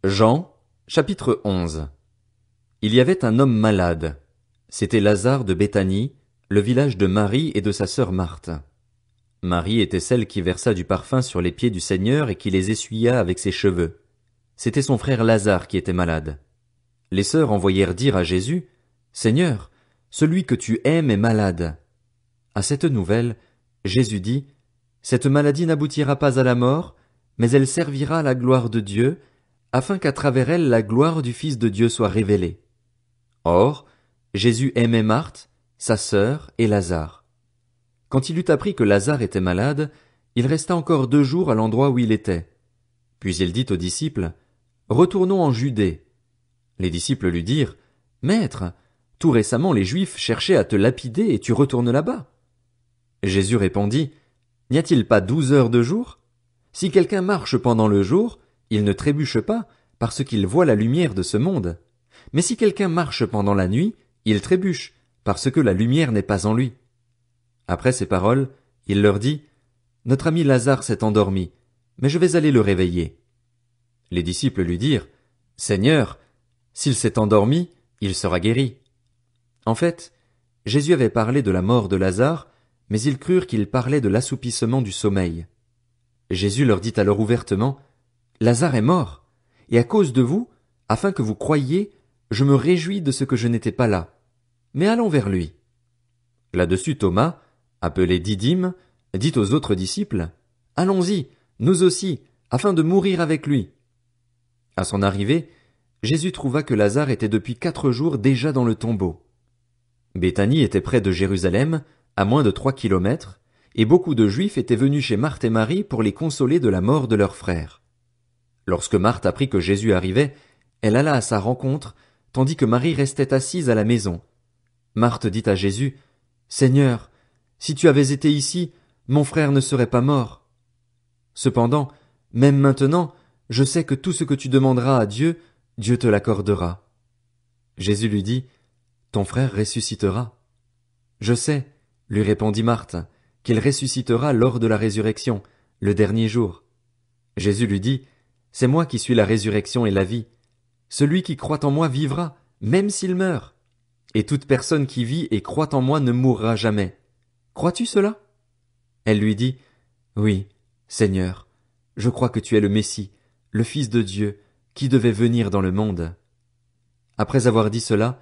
Jean, chapitre 11. Il y avait un homme malade. C'était Lazare de Béthanie, le village de Marie et de sa sœur Marthe. Marie était celle qui versa du parfum sur les pieds du Seigneur et qui les essuya avec ses cheveux. C'était son frère Lazare qui était malade. Les sœurs envoyèrent dire à Jésus, « Seigneur, celui que tu aimes est malade. » À cette nouvelle, Jésus dit, « Cette maladie n'aboutira pas à la mort, mais elle servira à la gloire de Dieu, afin qu'à travers elle la gloire du Fils de Dieu soit révélée. » Or, Jésus aimait Marthe, sa sœur et Lazare. Quand il eut appris que Lazare était malade, il resta encore 2 jours à l'endroit où il était. Puis il dit aux disciples, « Retournons en Judée. » Les disciples lui dirent, « Maître, tout récemment les Juifs cherchaient à te lapider et tu retournes là-bas. » Jésus répondit, « N'y a-t-il pas 12 heures de jour? Si quelqu'un marche pendant le jour, il ne trébuche pas, parce qu'il voit la lumière de ce monde. Mais si quelqu'un marche pendant la nuit, il trébuche, parce que la lumière n'est pas en lui. » Après ces paroles, il leur dit, « Notre ami Lazare s'est endormi, mais je vais aller le réveiller. » Les disciples lui dirent, « Seigneur, s'il s'est endormi, il sera guéri. » En fait, Jésus avait parlé de la mort de Lazare, mais ils crurent qu'il parlait de l'assoupissement du sommeil. Jésus leur dit alors ouvertement, « Lazare est mort, et à cause de vous, afin que vous croyiez, je me réjouis de ce que je n'étais pas là. Mais allons vers lui. » Là-dessus Thomas, appelé Didyme, dit aux autres disciples, « Allons-y, nous aussi, afin de mourir avec lui. » À son arrivée, Jésus trouva que Lazare était depuis 4 jours déjà dans le tombeau. Béthanie était près de Jérusalem, à moins de 3 kilomètres, et beaucoup de Juifs étaient venus chez Marthe et Marie pour les consoler de la mort de leur frère. Lorsque Marthe apprit que Jésus arrivait, elle alla à sa rencontre, tandis que Marie restait assise à la maison. Marthe dit à Jésus, « Seigneur, si tu avais été ici, mon frère ne serait pas mort. Cependant, même maintenant, je sais que tout ce que tu demanderas à Dieu, Dieu te l'accordera. » Jésus lui dit, « Ton frère ressuscitera. » Je sais, lui répondit Marthe, qu'il ressuscitera lors de la résurrection, le dernier jour. Jésus lui dit, « C'est moi qui suis la résurrection et la vie. Celui qui croit en moi vivra, même s'il meurt. Et toute personne qui vit et croit en moi ne mourra jamais. Crois-tu cela? » Elle lui dit, « Oui, Seigneur, je crois que tu es le Messie, le Fils de Dieu, qui devait venir dans le monde. » Après avoir dit cela,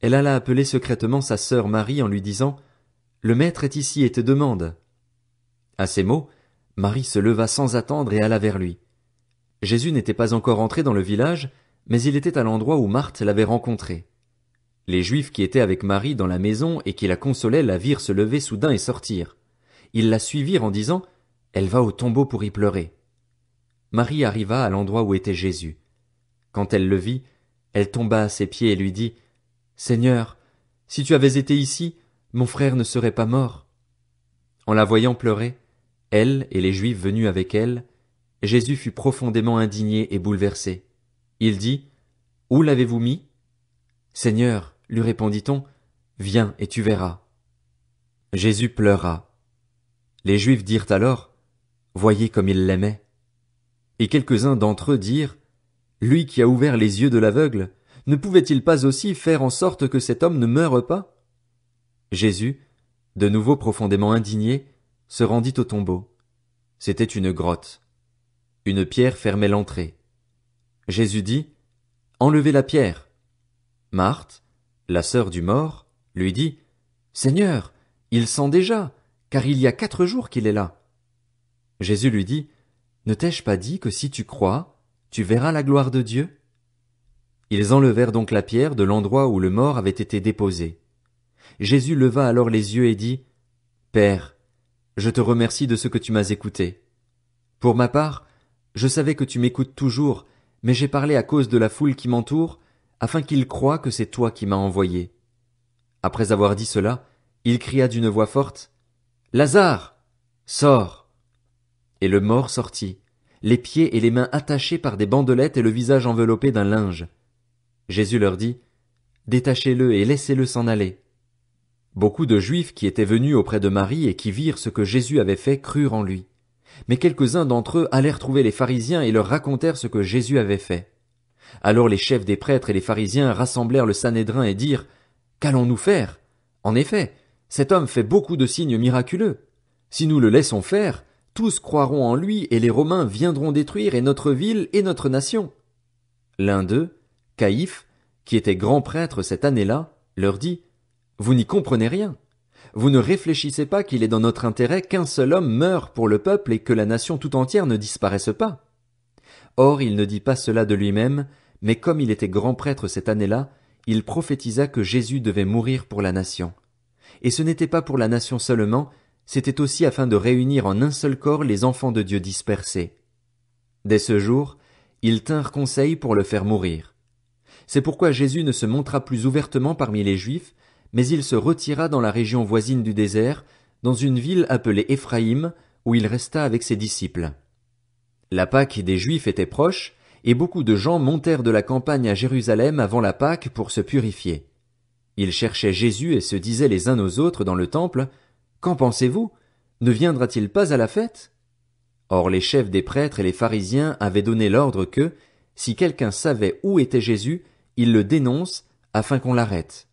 elle alla appeler secrètement sa sœur Marie en lui disant, « Le Maître est ici et te demande. » À ces mots, Marie se leva sans attendre et alla vers lui. Jésus n'était pas encore entré dans le village, mais il était à l'endroit où Marthe l'avait rencontré. Les Juifs qui étaient avec Marie dans la maison et qui la consolaient la virent se lever soudain et sortir. Ils la suivirent en disant, « Elle va au tombeau pour y pleurer. » Marie arriva à l'endroit où était Jésus. Quand elle le vit, elle tomba à ses pieds et lui dit, « Seigneur, si tu avais été ici, mon frère ne serait pas mort. » En la voyant pleurer, elle et les Juifs venus avec elle, Jésus fut profondément indigné et bouleversé. Il dit, « Où l'avez-vous mis? » « Seigneur, lui répondit-on, viens et tu verras. » Jésus pleura. Les Juifs dirent alors, « Voyez comme il l'aimait. » Et quelques-uns d'entre eux dirent, « Lui qui a ouvert les yeux de l'aveugle, ne pouvait-il pas aussi faire en sorte que cet homme ne meure pas? » Jésus, de nouveau profondément indigné, se rendit au tombeau. C'était une grotte. Une pierre fermait l'entrée. Jésus dit, « Enlevez la pierre. » Marthe, la sœur du mort, lui dit, « Seigneur, il sent déjà, car il y a 4 jours qu'il est là. » Jésus lui dit, « Ne t'ai-je pas dit que si tu crois, tu verras la gloire de Dieu? » Ils enlevèrent donc la pierre de l'endroit où le mort avait été déposé. Jésus leva alors les yeux et dit, « Père, je te remercie de ce que tu m'as écouté. Pour ma part, je savais que tu m'écoutes toujours, mais j'ai parlé à cause de la foule qui m'entoure, afin qu'ils croient que c'est toi qui m'as envoyé. » Après avoir dit cela, il cria d'une voix forte, « Lazare, sors !» Et le mort sortit, les pieds et les mains attachés par des bandelettes et le visage enveloppé d'un linge. Jésus leur dit, « Détachez-le et laissez-le s'en aller. » Beaucoup de Juifs qui étaient venus auprès de Marie et qui virent ce que Jésus avait fait crurent en lui. Mais quelques-uns d'entre eux allèrent trouver les pharisiens et leur racontèrent ce que Jésus avait fait. Alors les chefs des prêtres et les pharisiens rassemblèrent le Sanhédrin et dirent: Qu'allons-nous faire? En effet, cet homme fait beaucoup de signes miraculeux. Si nous le laissons faire, tous croiront en lui et les Romains viendront détruire et notre ville et notre nation. L'un d'eux, Caïphe, qui était grand prêtre cette année-là, leur dit: Vous n'y comprenez rien. Vous ne réfléchissez pas qu'il est dans notre intérêt qu'un seul homme meure pour le peuple et que la nation tout entière ne disparaisse pas. Or il ne dit pas cela de lui-même, mais comme il était grand prêtre cette année-là, il prophétisa que Jésus devait mourir pour la nation. Et ce n'était pas pour la nation seulement, c'était aussi afin de réunir en un seul corps les enfants de Dieu dispersés. Dès ce jour, ils tinrent conseil pour le faire mourir. C'est pourquoi Jésus ne se montra plus ouvertement parmi les Juifs, mais il se retira dans la région voisine du désert, dans une ville appelée Éphraïm, où il resta avec ses disciples. La Pâque des Juifs était proche, et beaucoup de gens montèrent de la campagne à Jérusalem avant la Pâque pour se purifier. Ils cherchaient Jésus et se disaient les uns aux autres dans le temple: Qu'en pensez-vous? Ne viendra-t-il pas à la fête? Or les chefs des prêtres et les pharisiens avaient donné l'ordre que, si quelqu'un savait où était Jésus, il le dénonce, afin qu'on l'arrête.